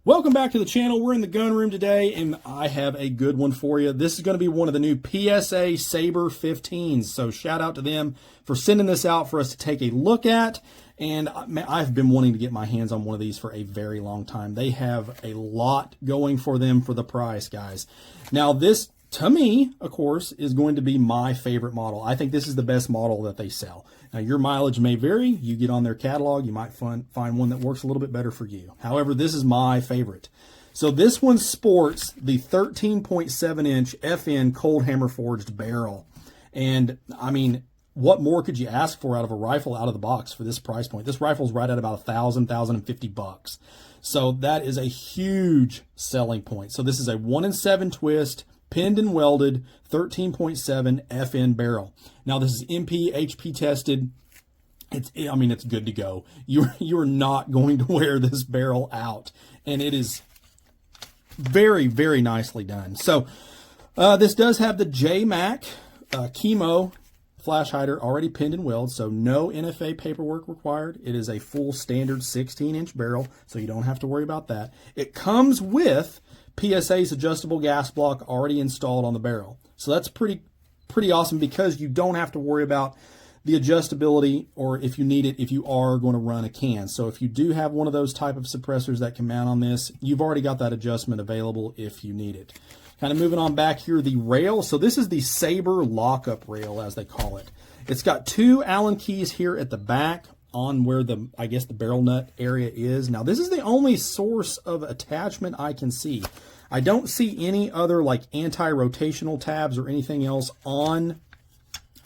Welcome back to the channel. We're in the gun room today, and I have a good one for you. This is going to be one of the new PSA Sabre 15s, so shout out to them for sending this out for us to take a look at. And I've been wanting to get my hands on one of these for a very long time. They have a lot going for them for the price, guys. Now this, to me, of course, is going to be my favorite model. I think this is the best model that they sell. Now, your mileage may vary. You get on their catalog, you might find one that works a little bit better for you. However, this is my favorite. So this one sports the 13.7-inch FN cold hammer forged barrel. And, I mean, what more could you ask for out of a rifle out of the box for this price point? This rifle's right at about $1,050. So that is a huge selling point. So this is a 1-in-7 twist, pinned and welded 13.7 FN barrel. Now this is MP HP tested. It's good to go. You are not going to wear this barrel out, and it is very, very nicely done. So this does have the JMac Chemo flash hider already pinned and welded, so no NFA paperwork required. It is a full standard 16-inch barrel, so you don't have to worry about that. It comes with PSA's adjustable gas block already installed on the barrel. So that's pretty awesome, because you don't have to worry about the adjustability, or if you need it, if you are going to run a can. So if you do have one of those type of suppressors that can mount on this, you've already got that adjustment available if you need it. Kind of moving on back here, the rail. So this is the Sabre lockup rail, as they call it. It's got two Allen keys here at the back on where the barrel nut area is. Now this is the only source of attachment I can see. I don't see any other like anti-rotational tabs or anything else on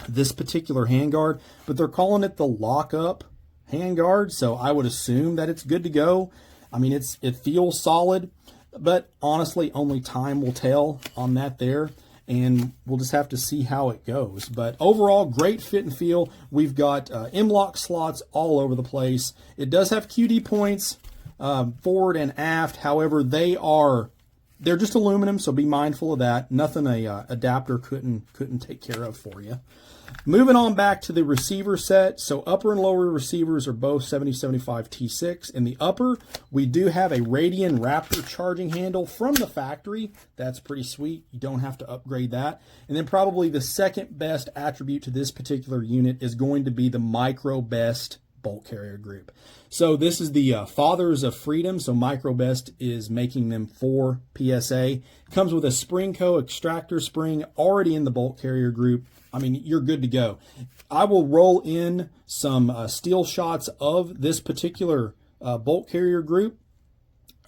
this particular handguard, but they're calling it the lockup handguard, so I would assume that it's good to go. I mean, it feels solid, but honestly, only time will tell on that there, and we'll just have to see how it goes. But overall, great fit and feel. We've got M-LOK slots all over the place. It does have QD points forward and aft. However, they're just aluminum, so be mindful of that. Nothing a adapter couldn't take care of for you. Moving on back to the receiver set. So upper and lower receivers are both 7075 T6. In the upper, we do have a Radian Raptor charging handle from the factory. That's pretty sweet. You don't have to upgrade that. And then probably the second best attribute to this particular unit is going to be the MicroBest bolt carrier group. So this is the fathers of freedom. So MicroBest is making them for PSA. Comes with a Springco extractor spring already in the bolt carrier group. I mean, you're good to go. I will roll in some steel shots of this particular bolt carrier group.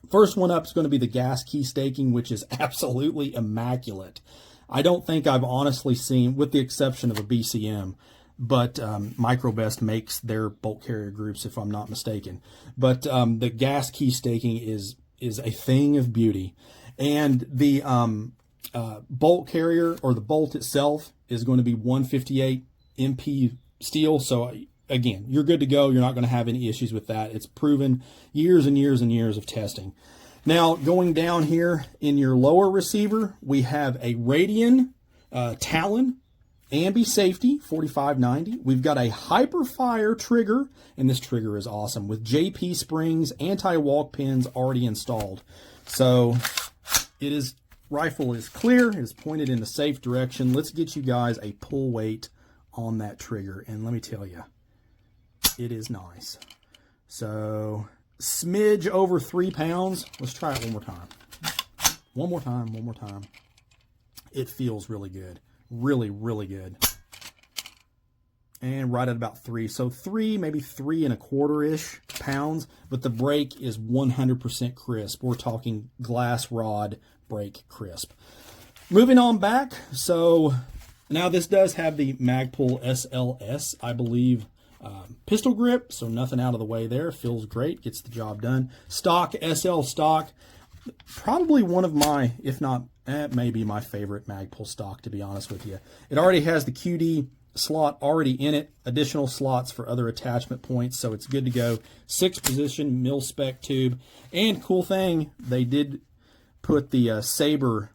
First one up is going to be the gas key staking, which is absolutely immaculate. I don't think I've honestly seen, with the exception of a BCM, but MicroBest makes their bolt carrier groups, if I'm not mistaken. But the gas key staking is a thing of beauty. And the bolt carrier, or the bolt itself, is going to be 158 MP steel. So again, you're good to go. You're not going to have any issues with that. It's proven years and years and years of testing. Now, going down here in your lower receiver, we have a Radian Talon Ambi Safety 4590. We've got a Hyperfire trigger, and this trigger is awesome, with JP springs, anti-walk pins already installed. So rifle is clear, it is pointed in the safe direction. Let's get you guys a pull weight on that trigger, and let me tell you, it is nice. So smidge over 3 pounds. Let's try it one more time. One more time. It feels really good. Really, really good. And right at about 3. So 3, maybe 3 1/4-ish pounds, but the break is 100% crisp. We're talking glass rod break crisp. Moving on back. So now this does have the Magpul SLS, I believe, pistol grip. So nothing out of the way there. Feels great. Gets the job done. Stock, SL stock. Probably one of my, if not, maybe my favorite Magpul stock, to be honest with you. It already has the QD slot already in it, additional slots for other attachment points, so it's good to go. 6-position mil-spec tube, and cool thing, they did put the Sabre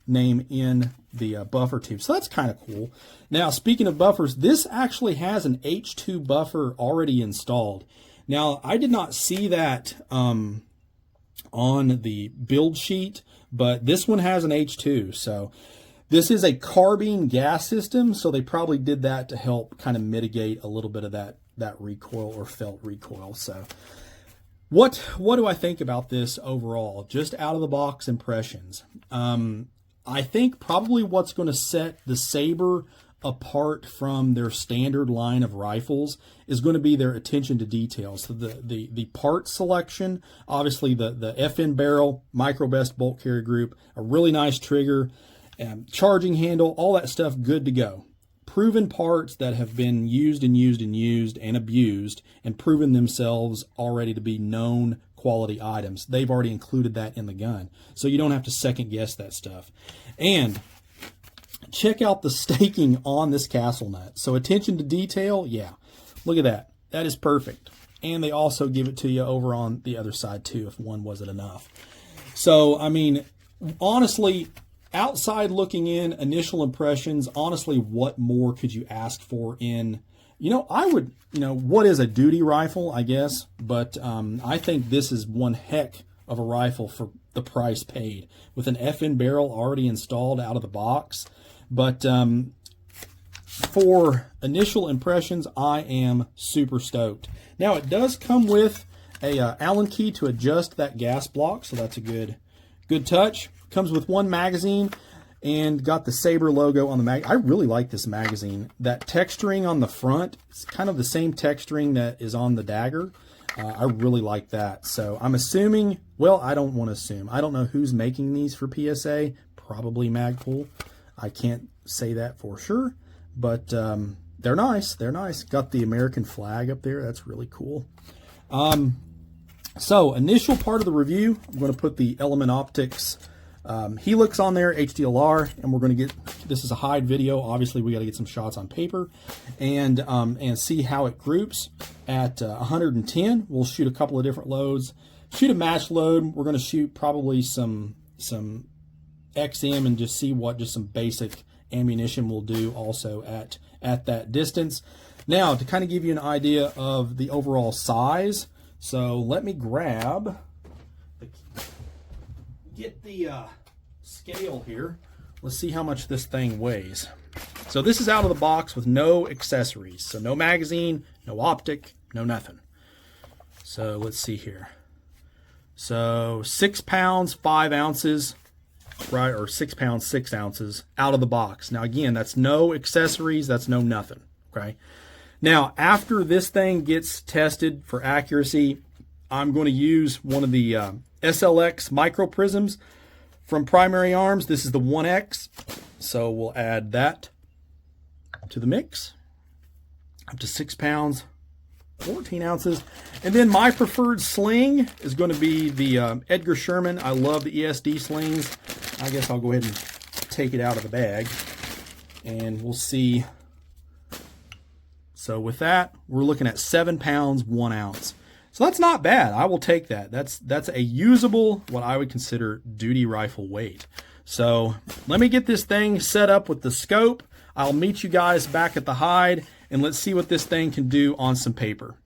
name in the buffer tube, so that's kind of cool. Now, speaking of buffers, this actually has an H2 buffer already installed. Now, I did not see that on the build sheet, but this one has an H2. So this is a carbine gas system, so they probably did that to help kind of mitigate a little bit of that recoil or felt recoil. So what do I think about this overall? Just out of the box impressions. I think probably what's going to set the Sabre apart from their standard line of rifles is going to be their attention to detail. So the part selection, obviously the FN barrel, micro best bolt carry group, a really nice trigger, charging handle, all that stuff good to go. Proven parts that have been used and used and used and abused and proven themselves already to be known quality items. They've already included that in the gun, so you don't have to second guess that stuff. And check out the staking on this castle nut. So attention to detail, yeah, look at that. That is perfect. And they also give it to you over on the other side too, if one wasn't enough. So, I mean, honestly, outside looking in, initial impressions, honestly, what more could you ask for in, I would, what is a duty rifle, I guess, but I think this is one heck of a rifle for the price paid, with an FN barrel already installed out of the box. But for initial impressions, I am super stoked. Now, it does come with a Allen key to adjust that gas block, so that's a good touch. Comes with one magazine and got the Sabre logo on the mag. I really like this magazine. That texturing on the front, it's kind of the same texturing that is on the dagger. I really like that. So I'm assuming, well, I don't want to assume. I don't know who's making these for PSA. Probably Magpul. I can't say that for sure, but they're nice. They're nice. Got the American flag up there. That's really cool. So initial part of the review, I'm going to put the Element Optics Helix on there, HDLR, and we're going to get, this is a hide video. Obviously, we got to get some shots on paper and see how it groups at 110. We'll shoot a couple of different loads, shoot a match load. We're going to shoot probably some XM and just see what just some basic ammunition will do also at that distance. Now, to kind of give you an idea of the overall size, so let me get the scale here. Let's see how much this thing weighs. So this is out of the box with no accessories. So no magazine, no optic, no nothing. So let's see here. So 6 pounds, 5 ounces, right? Or 6 pounds, 6 ounces out of the box. Now again, that's no accessories, that's no nothing, okay? Now, after this thing gets tested for accuracy, I'm going to use one of the SLX micro prisms from Primary Arms. This is the 1X. So we'll add that to the mix. Up to 6 pounds, 14 ounces. And then my preferred sling is going to be the Edgar Sherman. I love the ESD slings. I guess I'll go ahead and take it out of the bag and we'll see. So with that, we're looking at 7 pounds, 1 ounce. So that's not bad. I will take that. That's a usable, what I would consider duty rifle weight. So let me get this thing set up with the scope. I'll meet you guys back at the hide and let's see what this thing can do on some paper.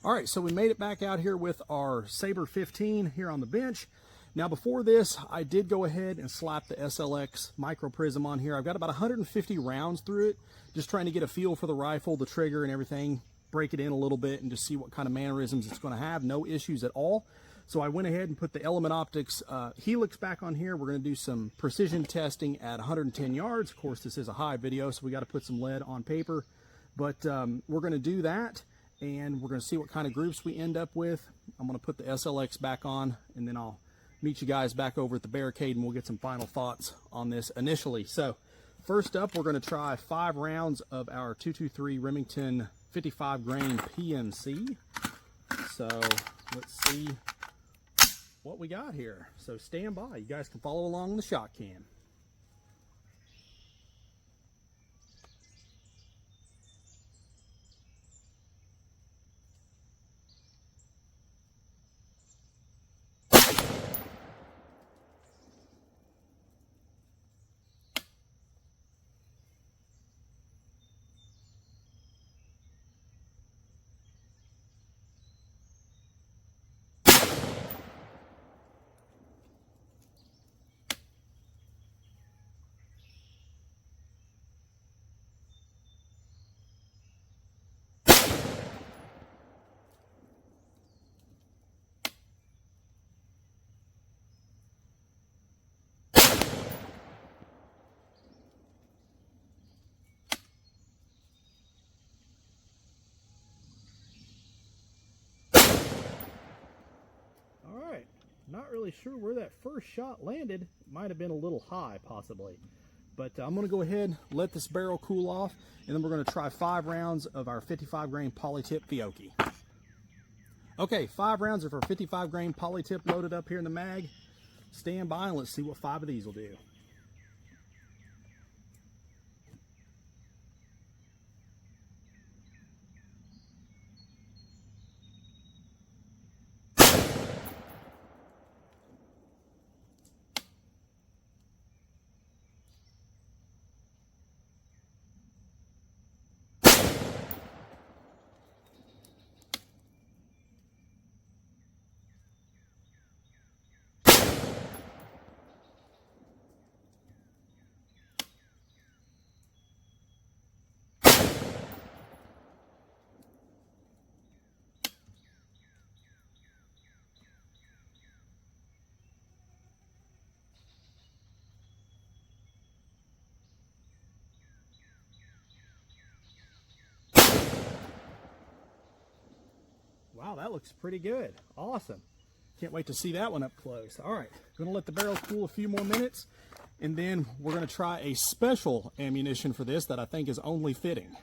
All right, so we made it back out here with our Sabre 15 here on the bench. Now before this, I did go ahead and slap the SLX micro prism on here. I've got about 150 rounds through it, just trying to get a feel for the rifle, the trigger and everything, break it in a little bit and just see what kind of mannerisms it's going to have. No issues at all. So I went ahead and put the Element Optics Helix back on here. We're going to do some precision testing at 110 yards. Of course, this is a high video, so we got to put some lead on paper. But we're going to do that, and we're going to see what kind of groups we end up with. I'm going to put the SLX back on, and then I'll meet you guys back over at the barricade, and we'll get some final thoughts on this initially. So first up, we're going to try 5 rounds of our 223 Remington 55 grain PMC. So let's see what we got here. So stand by. You guys can follow along the shot cam. Not really sure where that first shot landed. Might have been a little high, possibly. But I'm going to go ahead, let this barrel cool off, and then we're going to try 5 rounds of our 55 grain polytip Fiocchi. Okay, 5 rounds of our 55 grain polytip loaded up here in the mag. Stand by and let's see what 5 of these will do. Wow, that looks pretty good. Awesome. Can't wait to see that one up close. All right, gonna let the barrel cool a few more minutes, and then we're gonna try a special ammunition for this that I think is only fitting.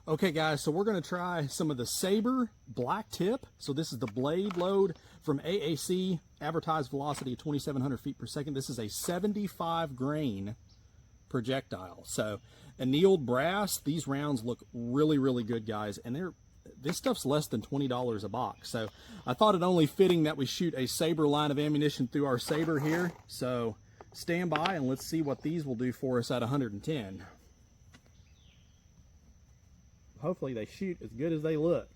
Okay guys, so we're gonna try some of the Sabre black tip. So this is the blade load from AAC, advertised velocity of 2,700 feet per second. This is a 75 grain projectile. So annealed brass, these rounds look really, really good, guys, and this stuff's less than $20 a box. So I thought it only fitting that we shoot a Sabre line of ammunition through our Sabre here. So stand by and let's see what these will do for us at 110. Hopefully they shoot as good as they look.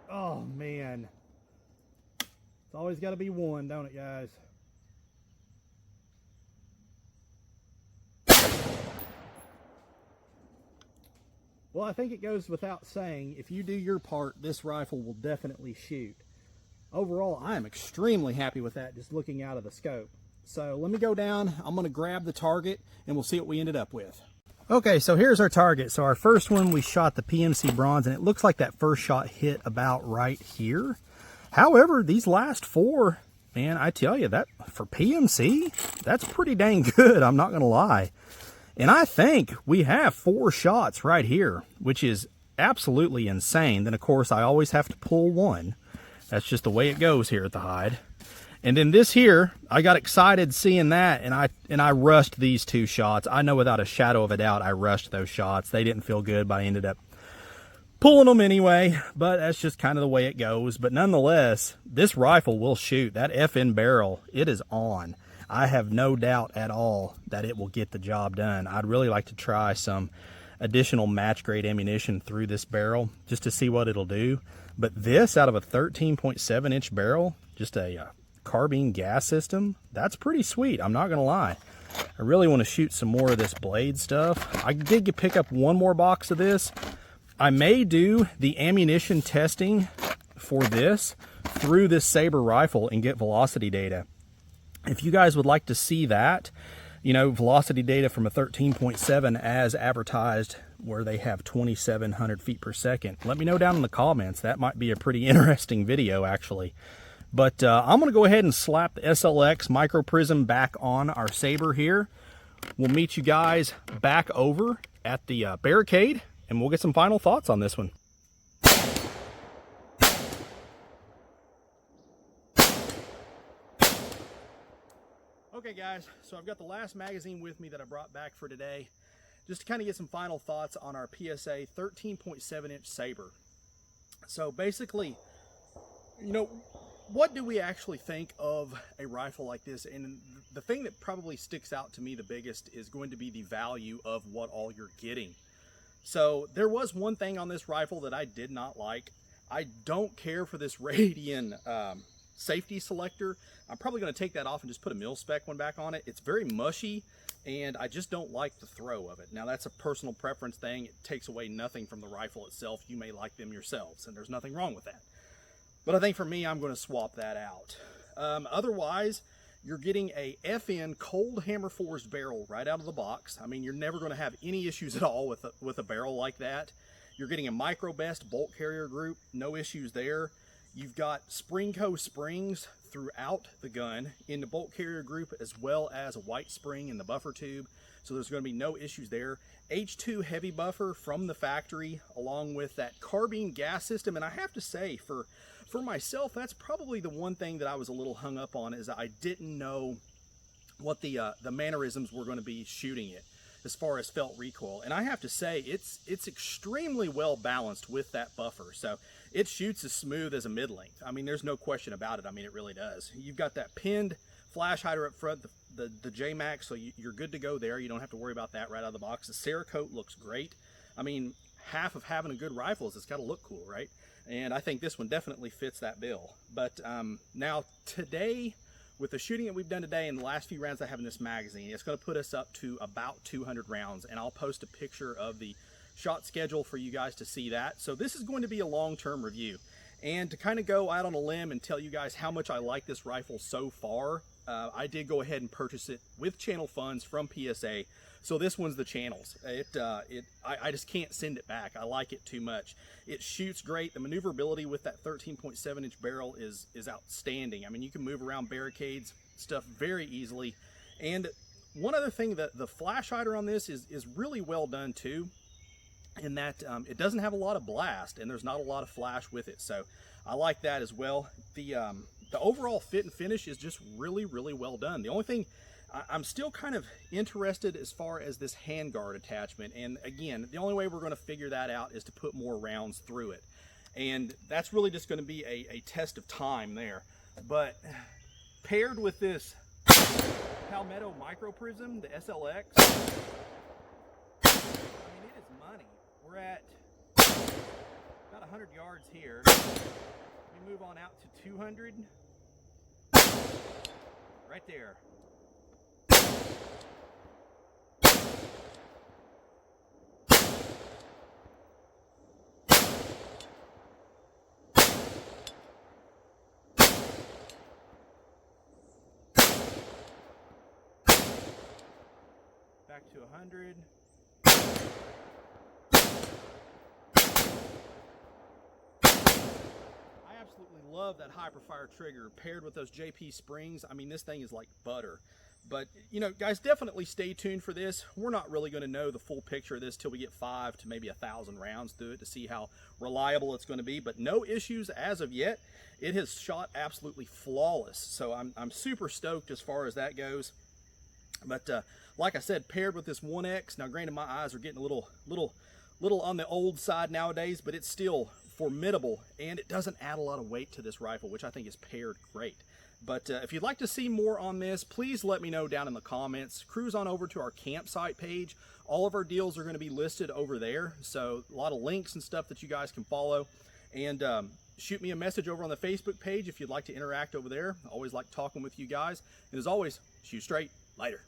Oh man, it's always got to be one, don't it, guys? Well, I think it goes without saying, if you do your part, this rifle will definitely shoot. Overall, I am extremely happy with that, just looking out of the scope. So let me go down, I'm going to grab the target, and we'll see what we ended up with. Okay, so here's our target. So our first one, we shot the PMC bronze, and it looks like that first shot hit about right here. However, these last 4, man, I tell you, that for PMC, that's pretty dang good, I'm not gonna lie. And I think we have 4 shots right here, which is absolutely insane. Then of course I always have to pull one. That's just the way it goes here at the hide. And then this here, I got excited seeing that, and I rushed these 2 shots. I know without a shadow of a doubt I rushed those shots. They didn't feel good, but I ended up pulling them anyway. But that's just kind of the way it goes. But nonetheless, this rifle will shoot. That FN barrel, it is on. I have no doubt at all that it will get the job done. I'd really like to try some additional match grade ammunition through this barrel just to see what it'll do. But this out of a 13.7 inch barrel, just a carbine gas system, that's pretty sweet, I'm not gonna lie. I really want to shoot some more of this blade stuff. I did pick up one more box of this. I may do the ammunition testing for this through this Sabre rifle and get velocity data. If you guys would like to see that, you know, velocity data from a 13.7 as advertised, where they have 2,700 feet per second, let me know down in the comments. That might be a pretty interesting video, actually. But I'm going to go ahead and slap the SLX micro prism back on our Sabre here. We'll meet you guys back over at the barricade, and we'll get some final thoughts on this one. Okay guys, so I've got the last magazine with me that I brought back for today, just to kind of get some final thoughts on our PSA 13.7 inch Sabre. So basically, you know, what do we actually think of a rifle like this? And the thing that probably sticks out to me the biggest is going to be the value of what all you're getting. So there was one thing on this rifle that I did not like. I don't care for this Radian safety selector. I'm probably going to take that off and just put a mil-spec one back on it. It's very mushy, and I just don't like the throw of it. Now, that's a personal preference thing. It takes away nothing from the rifle itself. You may like them yourselves, and there's nothing wrong with that. But I think for me, I'm going to swap that out. Otherwise, you're getting a FN cold hammer forged barrel right out of the box. I mean, you're never going to have any issues at all with a barrel like that. You're getting a micro best bolt carrier group, no issues there. You've got Springco springs throughout the gun in the bolt carrier group, as well as a white spring in the buffer tube. So there's going to be no issues there. H2 heavy buffer from the factory, along with that carbine gas system. And I have to say, for myself, that's probably the one thing that I was a little hung up on, is I didn't know what the mannerisms were going to be shooting it as far as felt recoil. And I have to say, it's extremely well balanced with that buffer. So it shoots as smooth as a mid-length. I mean, there's no question about it. I mean, it really does. You've got that pinned flash hider up front, the J-Max, so you're good to go there. You don't have to worry about that right out of the box. The Cerakote looks great. I mean, half of having a good rifle is it's got to look cool, right? And I think this one definitely fits that bill. But now today, with the shooting that we've done today and the last few rounds I have in this magazine, it's going to put us up to about 200 rounds, and I'll post a picture of the shot schedule for you guys to see that. So this is going to be a long-term review. And to kind of go out on a limb and tell you guys how much I like this rifle so far, I did go ahead and purchase it with channel funds from PSA. So this one's the channels. I just can't send it back. I like it too much. It shoots great. The maneuverability with that 13.7 inch barrel is outstanding. I mean, you can move around barricades, stuff very easily. And one other thing, that the flash hider on this is really well done too, in that it doesn't have a lot of blast and there's not a lot of flash with it. So I like that as well. The overall fit and finish is just really, really well done. The only thing I'm still kind of interested as far as this handguard attachment. And again, the only way we're going to figure that out is to put more rounds through it. And that's really just going to be a test of time there. But paired with this Palmetto micro prism, the SLX, I mean, it is money. We're at about 100 yards here. We move on out to 200. Right there. Back to 100. I absolutely love that Hyperfire trigger paired with those JP springs. I mean, this thing is like butter. But, you know, guys, definitely stay tuned for this. We're not really going to know the full picture of this till we get 5 to maybe 1,000 rounds through it to see how reliable it's going to be. But no issues as of yet. It has shot absolutely flawless. So I'm super stoked as far as that goes. But like I said, paired with this 1X, now granted my eyes are getting a little on the old side nowadays, but it's still formidable, and it doesn't add a lot of weight to this rifle, which I think is paired great. But if you'd like to see more on this, please let me know down in the comments. Cruise on over to our campsite page. All of our deals are going to be listed over there, so a lot of links and stuff that you guys can follow. And shoot me a message over on the Facebook page if you'd like to interact over there. I always like talking with you guys. And as always, shoot straight. Later.